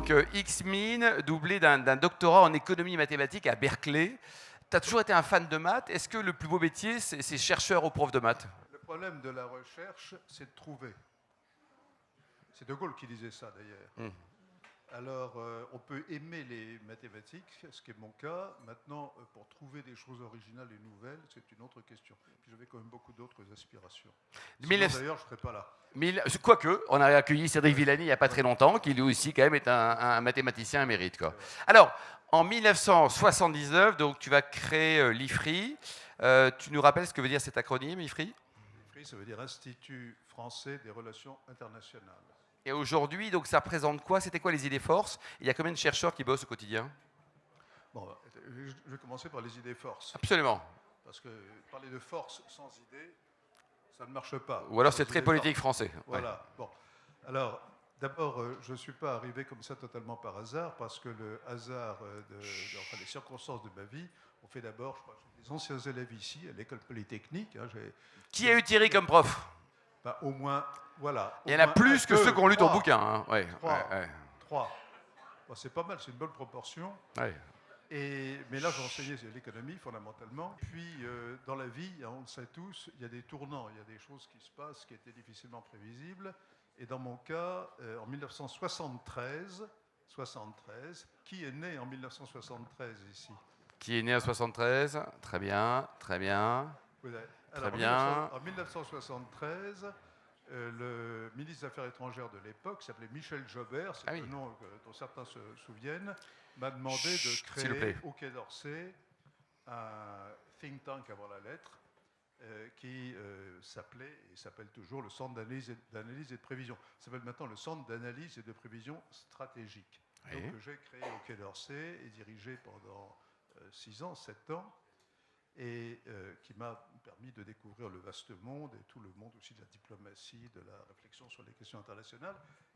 Donc, X-Min, doublé d'un doctorat en économie mathématique à Berkeley. Tu as toujours été un fan de maths. Est-ce que le plus beau métier, c'est chercheur ou prof de maths? Le problème de la recherche, c'est de trouver. C'est De Gaulle qui disait ça, d'ailleurs. Alors, on peut aimer les mathématiques, ce qui est mon cas. Maintenant, pour trouver des choses originales et nouvelles, c'est une autre question. Puis j'avais quand même beaucoup d'autres aspirations. Sinon, d'ailleurs, je ne serais pas là. Quoique, on a accueilli Cédric Villani il n'y a pas très longtemps, qui lui aussi, quand même, est un mathématicien émérite, quoi. Alors, en 1979, donc, tu vas créer l'IFRI. Tu nous rappelles ce que veut dire cet acronyme, IFRI? IFRI, ça veut dire Institut français des relations internationales. Et aujourd'hui, donc, ça représente quoi? C'était quoi les idées forces? Il y a combien de chercheurs qui bossent au quotidien? Bon, je vais commencer par les idées forces. Absolument. Parce que parler de force sans idées, ça ne marche pas. Ou alors c'est très politique français. Voilà. Ouais. Bon. Alors, d'abord, je ne suis pas arrivé comme ça totalement par hasard, parce que le hasard, enfin, les circonstances de ma vie ont fait d'abord, je crois, j'ai des anciens élèves ici, à l'école polytechnique. Hein, qui a eu Thierry comme prof? Bah, au moins, voilà. Il y en a plus que ceux qui ont lu ton bouquin. Hein. Ouais, trois. Bon, c'est pas mal, c'est une bonne proportion. Ouais. Mais là, j'enseignais l'économie fondamentalement. Puis, dans la vie, on le sait tous, il y a des tournants, il y a des choses qui se passent qui étaient difficilement prévisibles. Et dans mon cas, en 1973, qui est né en 1973 ici? Qui est né en 73? Très bien, très bien. Alors, très bien. En 1973, le ministre des Affaires étrangères de l'époque, s'appelait Michel Jobert, c'est le nom dont certains se souviennent, m'a demandé de créer au Quai d'Orsay un think tank avant la lettre qui s'appelait et s'appelle toujours le Centre d'analyse et de prévision. Ça s'appelle maintenant le Centre d'analyse et de prévision stratégique. Oui. Donc, j'ai créé au Quai d'Orsay et dirigé pendant 6 ans, 7 ans, et qui m'a permis de découvrir le vaste monde et tout le monde aussi de la diplomatie, de la réflexion sur les questions internationales.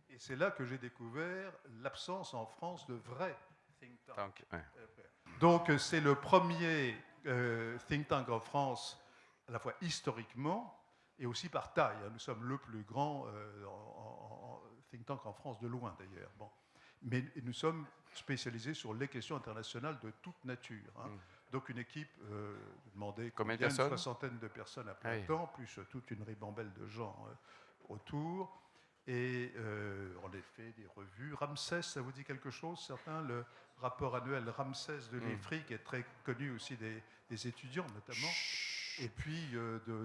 Et c'est là que j'ai découvert l'absence en France de vrais think tank. Donc, c'est le premier think tank en France, à la fois historiquement et aussi par taille. Nous sommes le plus grand think tank en France, de loin d'ailleurs. Bon. Mais nous sommes spécialisés sur les questions internationales de toute nature. Hein. Donc, une équipe demandait combien une soixantaine de personnes à plein temps, plus toute une ribambelle de gens autour. Et on a fait des revues. Ramsès, ça vous dit quelque chose, certains? Le rapport annuel Ramsès de l'IFRI, qui est très connu aussi des étudiants, notamment. Et puis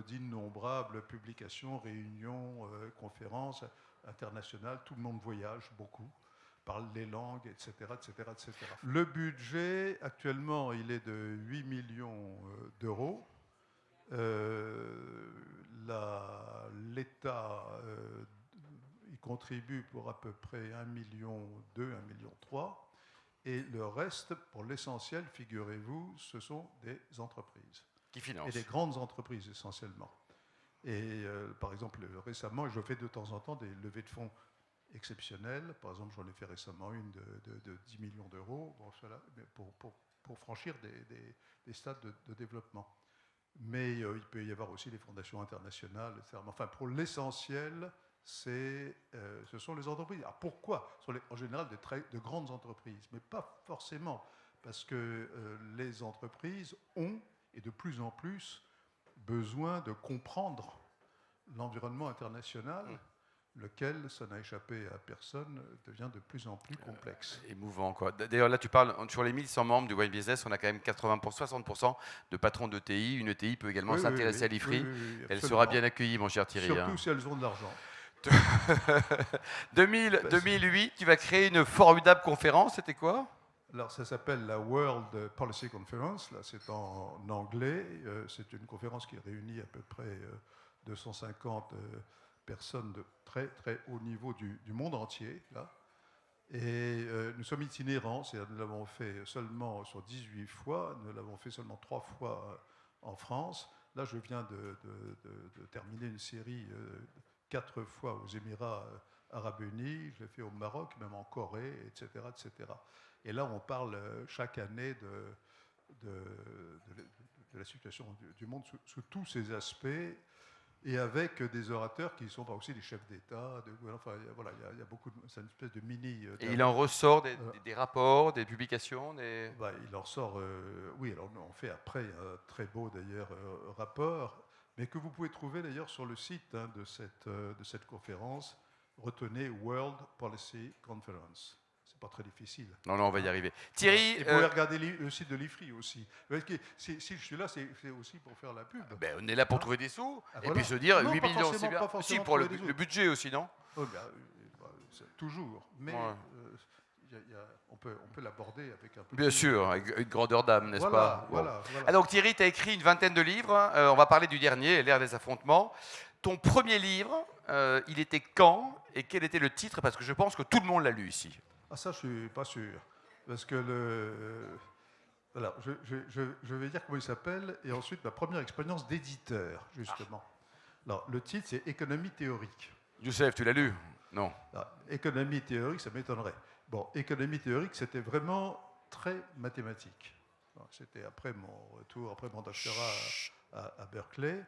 d'innombrables publications, réunions, conférences internationales. Tout le monde voyage beaucoup, parle les langues, etc., etc., etc. Le budget, actuellement, il est de 8 millions d'euros. L'État il contribue pour à peu près 1,2 million, 1,3 million. Et le reste, pour l'essentiel, figurez-vous, ce sont des entreprises. Qui financent. Et des grandes entreprises, essentiellement. Et par exemple, récemment, je fais de temps en temps des levées de fonds exceptionnelles. Par exemple, j'en ai fait récemment une de 10 millions d'euros, bon, pour franchir des stades de développement. Mais il peut y avoir aussi des fondations internationales, etc. Enfin, pour l'essentiel, ce sont les entreprises. Alors pourquoi? Ce sont en général de grandes entreprises, mais pas forcément, parce que les entreprises ont, et de plus en plus, besoin de comprendre l'environnement international, lequel, ça n'a échappé à personne, devient de plus en plus complexe. Émouvant, quoi. D'ailleurs, là, tu parles, sur les 1100 membres du Wine Business, on a quand même 60% de patrons de TI. Une TI peut également s'intéresser à l'IFRI. Elle sera bien accueillie, mon cher Thierry. Surtout si elles ont de l'argent. 2008, tu vas créer une formidable conférence, c'était quoi? Alors, ça s'appelle la World Policy Conference, là c'est en anglais. C'est une conférence qui réunit à peu près 250 personnes de très très haut niveau du monde entier, là. Et nous sommes itinérants, c'est-à-dire nous l'avons fait seulement sur 18 fois, nous l'avons fait seulement 3 fois en France. Là, je viens de terminer une série 4 fois aux Émirats Arabes Unis, je l'ai fait au Maroc, même en Corée, etc., etc. Et là, on parle chaque année de la situation du monde sous tous ses aspects. et avec des orateurs qui sont aussi des chefs d'État. Enfin, voilà, il y a beaucoup c'est une espèce de mini. Et il en ressort des rapports, des publications Il en ressort, oui, alors on fait après un très beau d'ailleurs rapport, mais que vous pouvez trouver d'ailleurs sur le site de cette conférence. Retenez World Policy Conference. C'est pas très difficile. Non, on va y arriver. Thierry... Et vous pouvez regarder le site de l'IFRI aussi. Si je suis là, c'est aussi pour faire la pub. Ben, on est là pour trouver des sous, et voilà. puis se dire, non, 8 millions, c'est bien. Si, pour le budget aussi, non? Toujours. Mais on peut l'aborder avec un peu Bien sûr, avec une grandeur d'âme, n'est-ce pas? Voilà. Ah, donc Thierry, tu as écrit une vingtaine de livres. On va parler du dernier, L'ère des affrontements. Ton premier livre, il était quand et quel était le titre? Parce que je pense que tout le monde l'a lu ici. Ah, ça, je ne suis pas sûr. Parce que voilà, je vais dire comment il s'appelle, et ensuite ma première expérience d'éditeur, justement. Alors, le titre, c'est Économie théorique. Youssef, tu l'as lu? Non. Alors, économie théorique, ça m'étonnerait. Bon, économie théorique, c'était vraiment très mathématique. C'était après mon retour, après mon doctorat à Berkeley.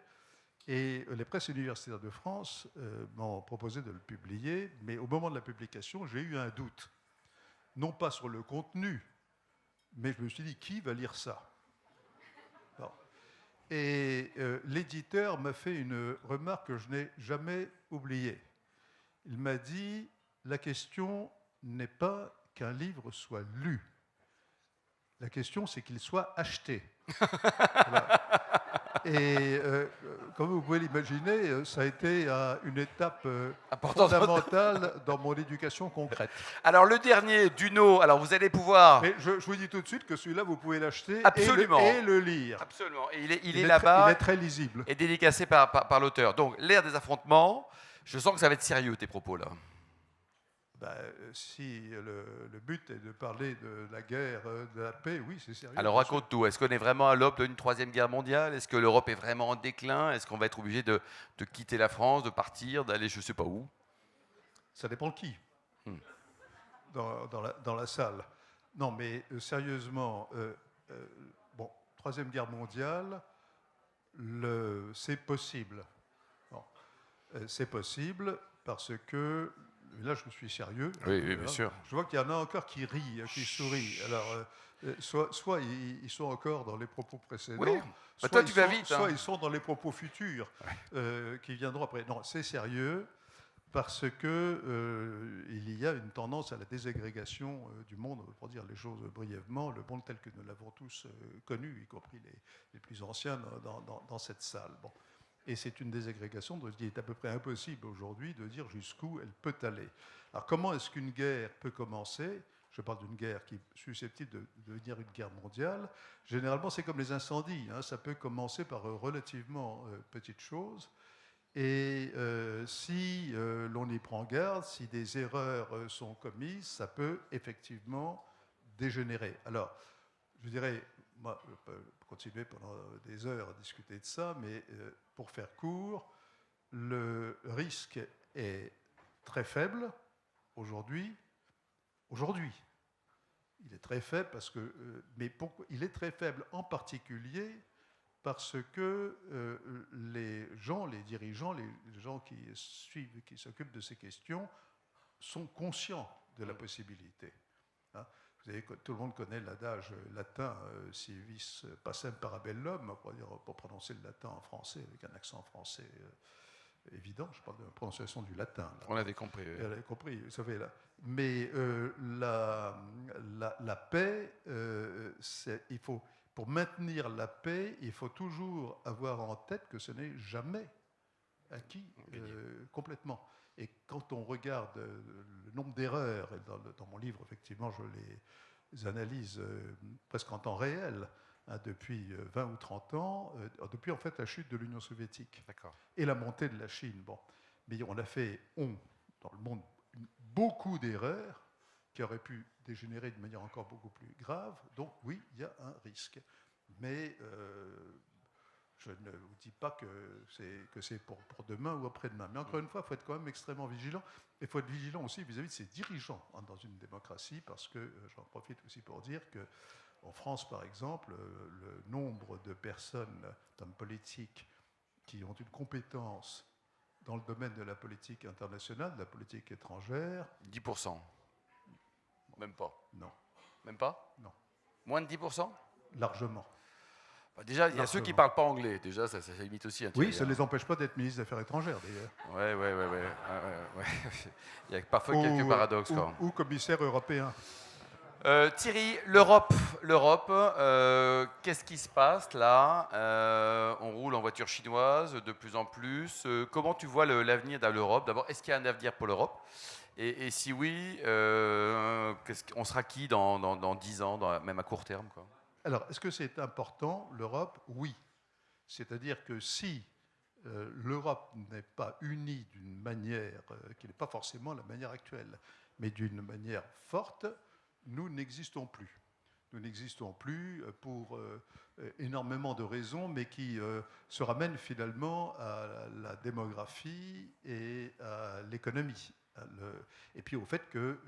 Et les presses universitaires de France m'ont proposé de le publier, mais au moment de la publication, j'ai eu un doute. Non pas sur le contenu, mais je me suis dit, qui va lire ça? Et l'éditeur m'a fait une remarque que je n'ai jamais oubliée. Il m'a dit, la question n'est pas qu'un livre soit lu. La question, c'est qu'il soit acheté. Voilà. Et comme vous pouvez l'imaginer, ça a été une étape fondamentale dans mon éducation concrète. Alors le dernier, Duno, alors vous allez pouvoir... Mais je vous dis tout de suite que celui-là, vous pouvez l'acheter et le lire. Absolument. Et il est là-bas. Il est très lisible. Et dédicacé par l'auteur. Donc, l'ère des affrontements, je sens que ça va être sérieux, tes propos là. Si le but est de parler de la guerre, de la paix, oui, c'est sérieux. Alors raconte tout. Est-ce qu'on est vraiment à l'aube d'une troisième guerre mondiale? Est-ce que l'Europe est vraiment en déclin? Est-ce qu'on va être obligé de quitter la France, de partir, d'aller je ne sais pas où? Ça dépend de qui dans la salle. Non, mais sérieusement, bon, troisième guerre mondiale, c'est possible. Bon, c'est possible parce que là, je me suis sérieux. Oui, bien sûr. Je vois qu'il y en a encore qui rient, qui sourient. Alors, soit ils sont encore dans les propos précédents, oui. soit, toi, tu vas vite, soit ils sont dans les propos futurs qui viendront après. Non, c'est sérieux parce que il y a une tendance à la désagrégation du monde, pour dire les choses brièvement, le monde tel que nous l'avons tous connu, y compris les plus anciens dans cette salle. Bon. Et c'est une désagrégation dont il est à peu près impossible aujourd'hui de dire jusqu'où elle peut aller. Alors comment est-ce qu'une guerre peut commencer? Je parle d'une guerre qui est susceptible de devenir une guerre mondiale. Généralement, c'est comme les incendies. Ça peut commencer par relativement petites choses. Et si l'on y prend garde, si des erreurs sont commises, ça peut effectivement dégénérer. Alors, je dirais, moi, je peux continuer pendant des heures à discuter de ça, mais pour faire court, le risque est très faible aujourd'hui. Il est très faible parce que, il est très faible en particulier parce que les dirigeants, les gens qui suivent, qui s'occupent de ces questions, sont conscients de la possibilité. Vous savez, tout le monde connaît l'adage latin si vis pacem parabellum, pour prononcer le latin en français avec un accent français évident. Je parle de la prononciation du latin. Là. On l'avait compris. Oui. On l'avait compris, vous savez là. Mais la paix, pour maintenir la paix, il faut toujours avoir en tête que ce n'est jamais acquis complètement. Et quand on regarde le nombre d'erreurs, dans mon livre, effectivement, je les analyse presque en temps réel, depuis 20 ou 30 ans, depuis en fait la chute de l'Union soviétique et la montée de la Chine. Bon. Mais on a fait, dans le monde, beaucoup d'erreurs qui auraient pu dégénérer de manière encore beaucoup plus grave. Donc oui, il y a un risque. Mais je ne vous dis pas que c'est pour demain ou après-demain. Mais encore une fois, il faut être quand même extrêmement vigilant. Et il faut être vigilant aussi vis-à-vis de ses dirigeants dans une démocratie, parce que j'en profite aussi pour dire qu'en France, par exemple, le nombre de personnes, d'hommes politiques, qui ont une compétence dans le domaine de la politique internationale, de la politique étrangère. 10%. Même pas. Non. Même pas? Non. Moins de 10%? Largement. Bah déjà, il y a ceux qui ne parlent pas anglais. Déjà, ça limite aussi. Oui, ça ne les empêche pas d'être ministre des Affaires étrangères, d'ailleurs. Ouais. Il y a parfois quelques paradoxes. Ou commissaire européen. Thierry, l'Europe, qu'est-ce qui se passe là? On roule en voiture chinoise de plus en plus. Comment tu vois l'avenir de l'Europe? D'abord, est-ce qu'il y a un avenir pour l'Europe? Et si oui, on sera qui dans 10 ans, même à court terme, quoi? Alors, est-ce que c'est important, l'Europe? Oui. C'est-à-dire que si l'Europe n'est pas unie d'une manière qui n'est pas forcément la manière actuelle, mais d'une manière forte, nous n'existons plus. Nous n'existons plus pour énormément de raisons, mais qui se ramènent finalement à la démographie et à l'économie. Et puis au fait que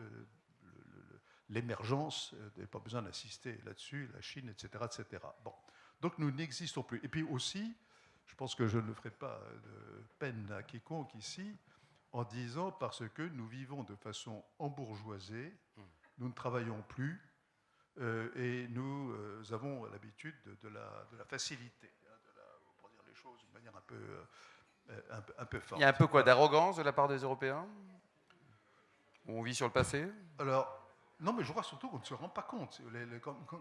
l'émergence, n'a pas besoin d'insister là-dessus, la Chine, etc., etc. Bon. Donc nous n'existons plus. Et puis aussi, je pense que je ne ferai pas de peine à quiconque ici, en disant parce que nous vivons de façon embourgeoisée, nous ne travaillons plus, et nous avons l'habitude de la facilité, pour dire les choses d'une manière un peu forte. Il y a un peu quoi, d'arrogance de la part des Européens? On vit sur le passé? Alors, non, mais je crois surtout qu'on ne se rend pas compte.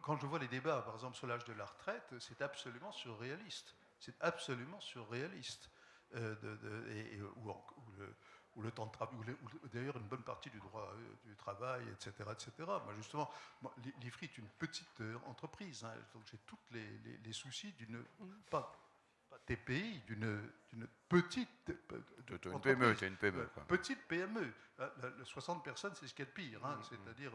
Quand je vois les débats, par exemple, sur l'âge de la retraite, c'est absolument surréaliste. C'est absolument surréaliste. Ou le temps de travail, ou d'ailleurs une bonne partie du droit du travail, etc. etc. Moi, justement, l'IFRI est une petite entreprise, hein, donc j'ai tous les soucis d'une... Pas TPI, d'une petite une PME, c'est une PME. Petite PME. 60 personnes, c'est ce qu'il y a de pire. Hein. C'est-à-dire,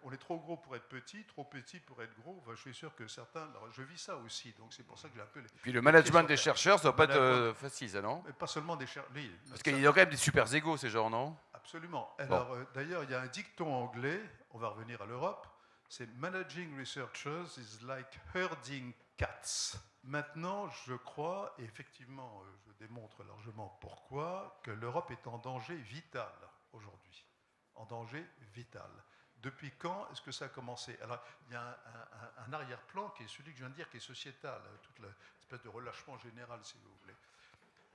on est trop gros pour être petit, trop petit pour être gros. Enfin, je suis sûr que certains... Alors, je vis ça aussi, donc c'est pour ça que j'ai un peu... Puis le management des chercheurs, ça ne doit pas être facile, ça, non? Mais pas seulement des chercheurs. Parce qu'ils ont quand même des super égos, ces gens, non? Absolument. Alors, d'ailleurs, il y a un dicton anglais, on va revenir à l'Europe, c'est « Managing researchers is like herding cats ». Maintenant, je crois, et effectivement, je démontre largement pourquoi, que l'Europe est en danger vital aujourd'hui. En danger vital. Depuis quand est-ce que ça a commencé? Alors, il y a un arrière-plan qui est celui que je viens de dire, qui est sociétal, toute l'espèce de relâchement général, si vous voulez.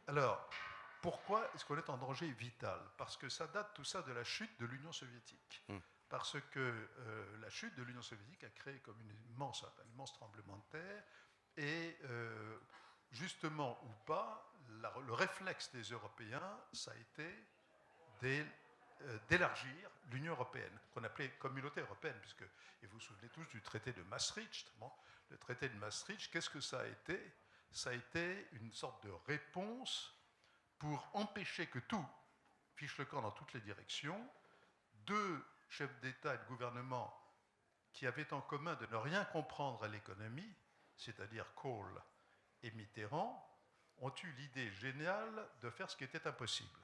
Alors, pourquoi est-ce qu'on est en danger vital? Parce que ça date tout ça de la chute de l'Union soviétique. Parce que la chute de l'Union soviétique a créé comme un immense tremblement de terre, et justement ou pas, le réflexe des Européens, ça a été d'élargir l'Union européenne, qu'on appelait Communauté européenne, puisque, et vous vous souvenez tous du traité de Maastricht. Bon, le traité de Maastricht, qu'est-ce que ça a été? Ça a été une sorte de réponse pour empêcher que tout fiche le camp dans toutes les directions. Deux chefs d'État et de gouvernement qui avaient en commun de ne rien comprendre à l'économie, c'est-à-dire Kohl et Mitterrand, ont eu l'idée géniale de faire ce qui était impossible.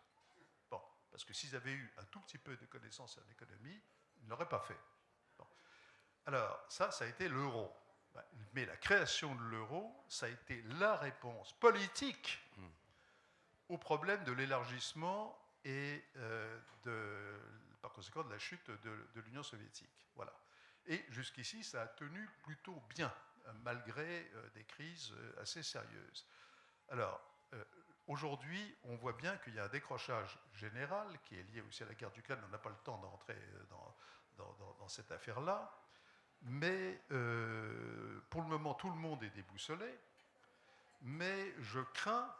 Bon, parce que s'ils avaient eu un tout petit peu de connaissances en économie, ils ne l'auraient pas fait. Bon. Alors, ça a été l'euro. Mais la création de l'euro, ça a été la réponse politique au problème de l'élargissement et par conséquent de la chute de l'Union soviétique. Voilà. Et jusqu'ici, ça a tenu plutôt bien, malgré des crises assez sérieuses. Alors, aujourd'hui, on voit bien qu'il y a un décrochage général qui est lié aussi à la guerre d'Ukraine. On n'a pas le temps d'entrer dans cette affaire-là. Mais pour le moment, tout le monde est déboussolé. Mais je crains,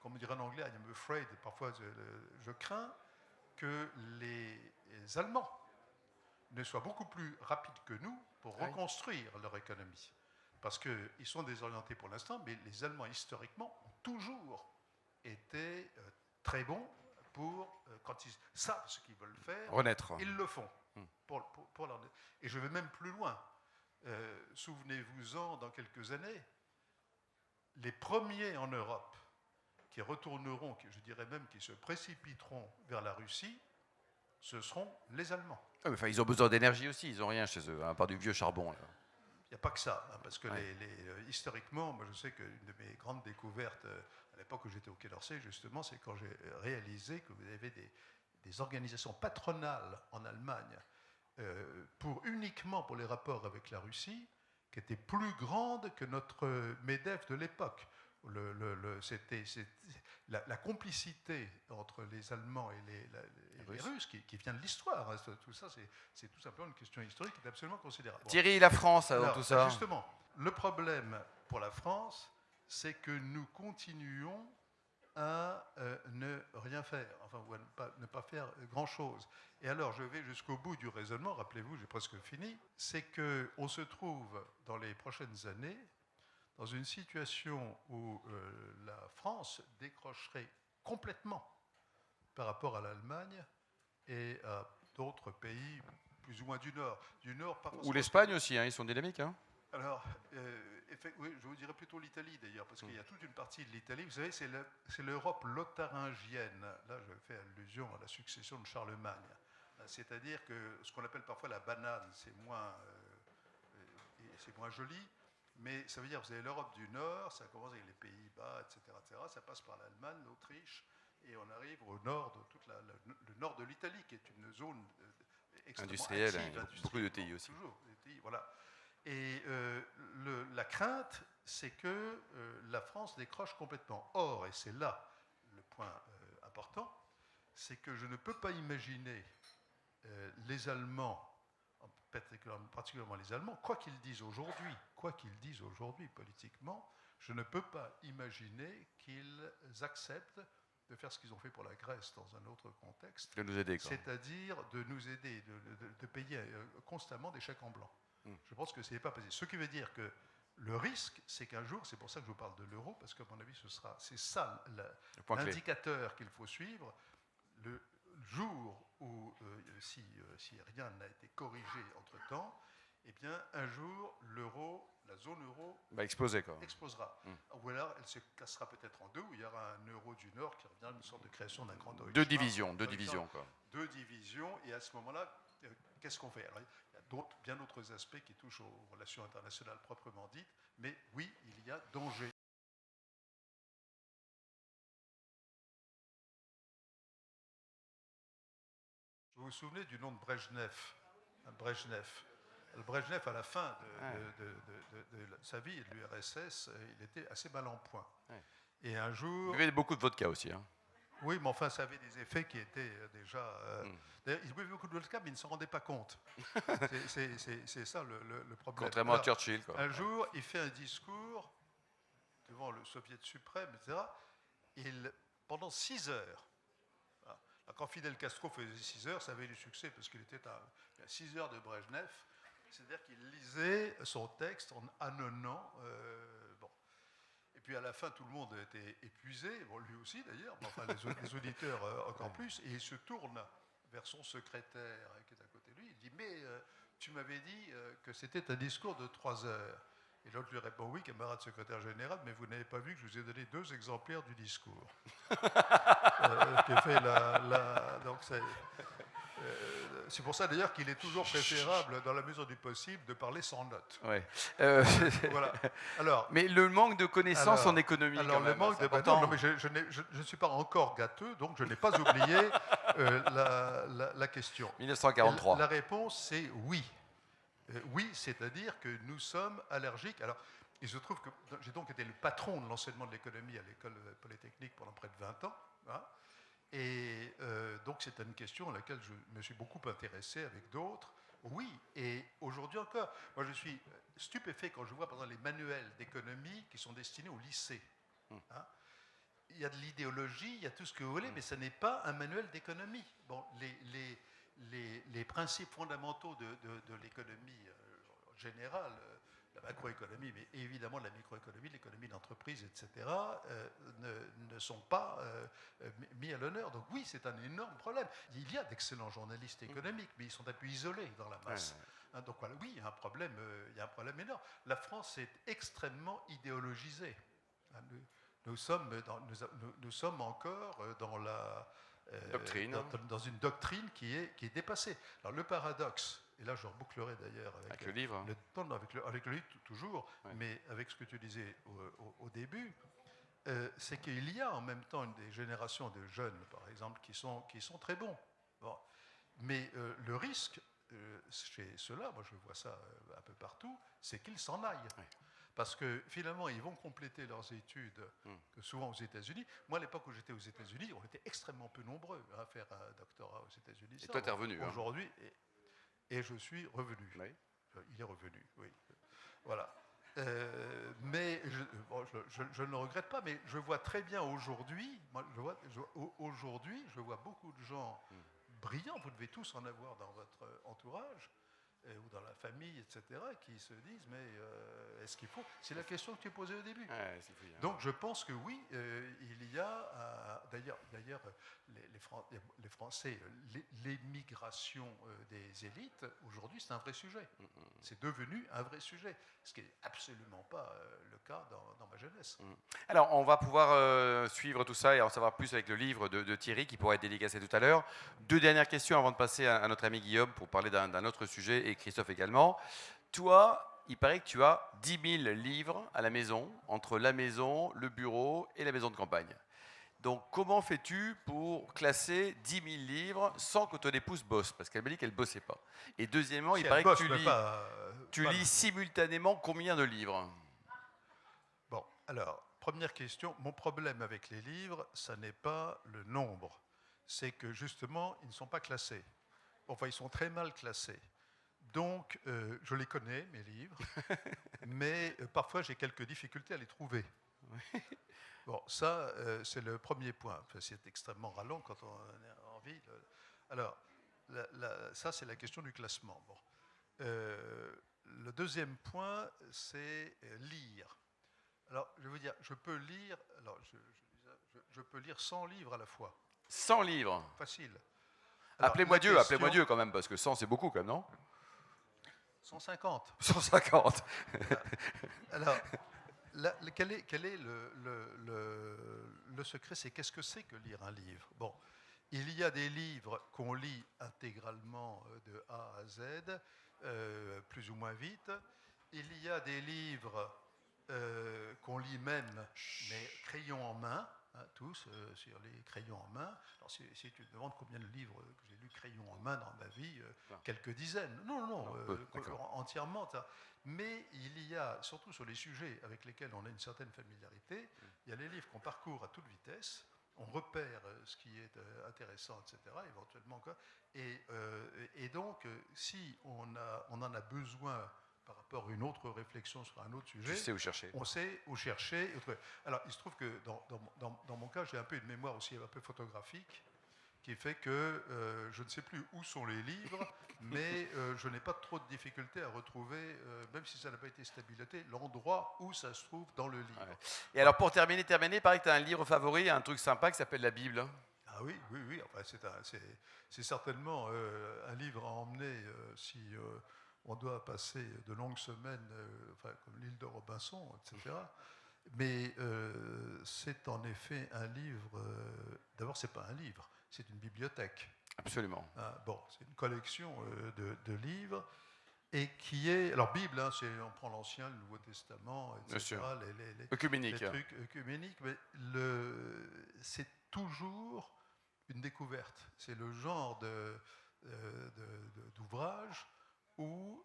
comme on dirait en anglais, I am afraid, parfois je crains que les Allemands ne soient beaucoup plus rapides que nous pour reconstruire leur économie. Parce qu'ils sont désorientés pour l'instant, mais les Allemands, historiquement, ont toujours été très bons pour, quand ils savent ce qu'ils veulent faire, renaître. Ils le font. Et je vais même plus loin. Souvenez-vous-en, dans quelques années, les premiers en Europe qui retourneront, je dirais même qui se précipiteront vers la Russie, ce seront les Allemands. Enfin, ils ont besoin d'énergie aussi, ils n'ont rien chez eux, à part du vieux charbon. Là. Il n'y a pas que ça, hein, parce que historiquement, moi je sais qu'une de mes grandes découvertes à l'époque où j'étais au Quai d'Orsay, justement, c'est quand j'ai réalisé que vous avez des organisations patronales en Allemagne uniquement pour les rapports avec la Russie, qui étaient plus grandes que notre MEDEF de l'époque. La complicité entre les Allemands et les Russes qui vient de l'histoire. Hein, tout ça, c'est tout simplement une question historique qui est absolument considérable. Bon. Thierry, la France, dans tout ça. Justement, le problème pour la France, c'est que nous continuons à ne rien faire, enfin, ou à ne pas faire grand-chose. Et alors, je vais jusqu'au bout du raisonnement, rappelez-vous, j'ai presque fini, c'est qu'on se trouve dans les prochaines années dans une situation où la France décrocherait complètement par rapport à l'Allemagne et à d'autres pays plus ou moins du Nord. Ou l'Espagne aussi, hein, ils sont dynamiques. Hein. Alors, oui, je vous dirais plutôt l'Italie d'ailleurs, parce qu'il y a toute une partie de l'Italie, vous savez, c'est l'Europe lotharingienne. Là, je fais allusion à la succession de Charlemagne. C'est-à-dire que ce qu'on appelle parfois la banane, c'est moins joli, mais ça veut dire que vous avez l'Europe du Nord, ça commence avec les Pays-Bas, etc., ça passe par l'Allemagne, l'Autriche, et on arrive au nord, le nord de l'Italie, qui est une zone extrêmement industrielle, active, beaucoup de TI aussi. Toujours, des TI, voilà. Et la crainte, c'est que la France décroche complètement. Or, et c'est là le point important, c'est que je ne peux pas imaginer les Allemands, particulièrement les Allemands, quoi qu'ils disent aujourd'hui politiquement, je ne peux pas imaginer qu'ils acceptent de faire ce qu'ils ont fait pour la Grèce dans un autre contexte. De nous aider, c'est-à-dire de nous aider, de payer constamment des chèques en blanc. Je pense que ce n'est pas possible. Ce qui veut dire que le risque, c'est qu'un jour, c'est pour ça que je vous parle de l'euro, parce qu'à mon avis, c'est ça l'indicateur qu'il faut suivre. Le jour où, si rien n'a été corrigé entre-temps, eh bien, un jour, la zone euro explosera. Ou alors, elle se cassera peut-être en deux, où il y aura un euro du Nord qui revient à une sorte de création d'un grand Deutschland. Deux divisions. Deux divisions, et à ce moment-là, qu'est-ce qu'on fait? Alors, il y a bien d'autres aspects qui touchent aux relations internationales proprement dites, mais oui, il y a danger. Vous vous souvenez du nom de Brejnev? Brejnev, à la fin de sa vie et de l'URSS, il était assez mal en point. Ouais. Et un jour... Il buvait beaucoup de vodka aussi. Hein. Oui, mais enfin, ça avait des effets qui étaient déjà... D'ailleurs, il buvait beaucoup de vodka, mais il ne s'en rendait pas compte. C'est ça le problème. Contrairement à Churchill. Quoi. Un jour, il fait un discours devant le Soviet suprême, etc. Pendant 6 heures, quand Fidel Castro faisait 6 heures, ça avait du succès parce qu'il était à 6 heures de Brejnev. C'est-à-dire qu'il lisait son texte en ânonnant. Bon. Et puis à la fin, tout le monde était épuisé, bon, lui aussi d'ailleurs, mais enfin les auditeurs encore plus. Et il se tourne vers son secrétaire qui est à côté de lui. Il dit: mais tu m'avais dit que c'était un discours de 3 heures. Et l'autre lui répond: oui, camarade secrétaire général, mais vous n'avez pas vu que je vous ai donné 2 exemplaires du discours. Qui fait donc c'est pour ça d'ailleurs qu'il est toujours préférable, dans la mesure du possible, de parler sans notes. Ouais. Voilà. Alors, mais le manque de connaissances en économie. Alors, le manque de non, mais je ne suis pas encore gâteux, donc je n'ai pas oublié la question. 1943. La réponse, c'est oui. Oui, c'est-à-dire que nous sommes allergiques. Alors, il se trouve que j'ai donc été le patron de l'enseignement de l'économie à l'école polytechnique pendant près de 20 ans. Hein, et donc, c'est une question à laquelle je me suis beaucoup intéressé avec d'autres. Oui, et aujourd'hui encore, moi je suis stupéfait quand je vois par exemple les manuels d'économie qui sont destinés au lycée. Hein. Il y a de l'idéologie, il y a tout ce que vous voulez, mais ce n'est pas un manuel d'économie. Bon, les principes fondamentaux de l'économie générale, la macroéconomie, mais évidemment la microéconomie, l'économie d'entreprise, etc., ne sont pas mis à l'honneur. Donc oui, c'est un énorme problème. Il y a d'excellents journalistes économiques, mais ils sont un peu isolés dans la masse. Hein, donc voilà, oui, il y a un problème énorme. La France est extrêmement idéologisée. Hein, nous sommes encore dans une doctrine qui est dépassée. Alors le paradoxe, et là je rebouclerai d'ailleurs avec le livre, avec le livre toujours, ouais. Mais avec ce que tu disais au début, c'est qu'il y a en même temps des générations de jeunes, par exemple, qui sont très bons. Bon. Mais le risque chez ceux-là, moi je vois ça un peu partout, c'est qu'ils s'en aillent. Ouais. Parce que finalement, ils vont compléter leurs études, souvent aux États-Unis. Moi, à l'époque où j'étais aux États-Unis, on était extrêmement peu nombreux à faire un doctorat aux États-Unis. Et toi, tu es revenu aujourd'hui, et je suis revenu. Oui. Il est revenu, oui. Voilà. Mais je ne le regrette pas, mais je vois très bien aujourd'hui, aujourd'hui, je vois beaucoup de gens brillants, vous devez tous en avoir dans votre entourage, ou dans la famille, etc., qui se disent, mais est-ce qu'il faut... C'est la question que tu posais au début. Ouais, donc je pense que oui, il y a... D'ailleurs, les Français, l'émigration des élites, aujourd'hui, c'est un vrai sujet. C'est devenu un vrai sujet, ce qui n'est absolument pas le cas dans ma jeunesse. Alors, on va pouvoir suivre tout ça et en savoir plus avec le livre de Thierry, qui pourra être dédicacé tout à l'heure. 2 dernières questions avant de passer à notre ami Guillaume pour parler d'un autre sujet, et Christophe également. Toi, il paraît que tu as 10 000 livres à la maison, entre la maison, le bureau et la maison de campagne. Donc, comment fais-tu pour classer 10 000 livres sans que ton épouse bosse? Parce qu'elle m'a dit qu'elle ne bossait pas. Et deuxièmement, si il paraît que tu lis simultanément combien de livres? Bon, alors, première question. Mon problème avec les livres, ça n'est pas le nombre. C'est que, justement, ils ne sont pas classés. Enfin, ils sont très mal classés. Donc, je les connais, mes livres, mais parfois, j'ai quelques difficultés à les trouver. Bon, ça, c'est le premier point. Enfin, c'est extrêmement ralent quand on a envie. Alors, ça, c'est la question du classement. Bon. Le deuxième point, c'est lire. Alors, je veux dire, je peux lire... Alors, je peux lire 100 livres à la fois. 100 livres? Facile. Appelez-moi Dieu quand même, parce que 100, c'est beaucoup quand même, non? 150. 150. Alors, quel est le secret? C'est qu'est-ce que c'est que lire un livre? Bon, il y a des livres qu'on lit intégralement de A à Z, plus ou moins vite. Il y a des livres qu'on lit même, mais crayon en main, tous sur les crayons en main. Alors, si tu te demandes combien de livres que j'ai lus crayon en main dans ma vie, quelques dizaines. Non, entièrement. Mais il y a, surtout sur les sujets avec lesquels on a une certaine familiarité, il y a les livres qu'on parcourt à toute vitesse, on repère ce qui est intéressant, etc., éventuellement. Et donc, si on en a besoin par rapport à une autre réflexion sur un autre sujet, on sait où chercher. Alors, il se trouve que dans mon cas, j'ai un peu une mémoire aussi un peu photographique, qui fait que je ne sais plus où sont les livres, mais je n'ai pas trop de difficulté à retrouver, même si ça n'a pas été stabilisé, l'endroit où ça se trouve dans le livre. Ouais. Et alors, pour terminer, pareil que tu as un livre favori, un truc sympa qui s'appelle la Bible. Ah oui. Enfin, c'est certainement un livre à emmener si on doit passer de longues semaines, comme l'île de Robinson, etc. Mais c'est en effet un livre... D'abord, ce n'est pas un livre, c'est une bibliothèque. Absolument. C'est une collection de livres, et qui est... Alors, Bible, on prend l'Ancien, le Nouveau Testament, etc. Œcuménique. Les trucs œcuméniques, mais c'est toujours une découverte. C'est le genre d'ouvrage où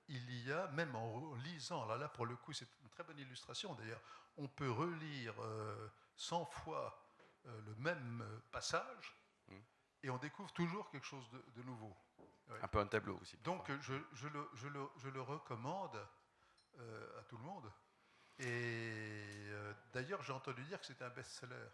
il y a, même en lisant, là pour le coup c'est une très bonne illustration d'ailleurs, on peut relire 100 fois le même passage et on découvre toujours quelque chose de nouveau. Ouais. Un peu un tableau aussi. Donc je le recommande à tout le monde. Et d'ailleurs j'ai entendu dire que c'était un best-seller.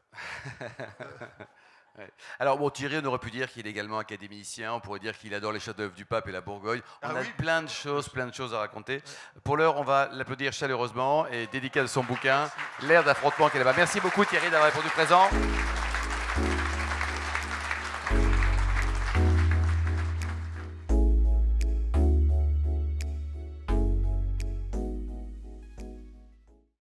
Ouais. Alors, bon, Thierry, on aurait pu dire qu'il est également académicien, on pourrait dire qu'il adore les chefs-d'œuvre du pape et la Bourgogne. On a plein de choses à raconter. Ouais. Pour l'heure, on va l'applaudir chaleureusement et dédicace son bouquin, L'ère d'affrontement qu'elle est là-bas. Merci beaucoup, Thierry, d'avoir répondu présent.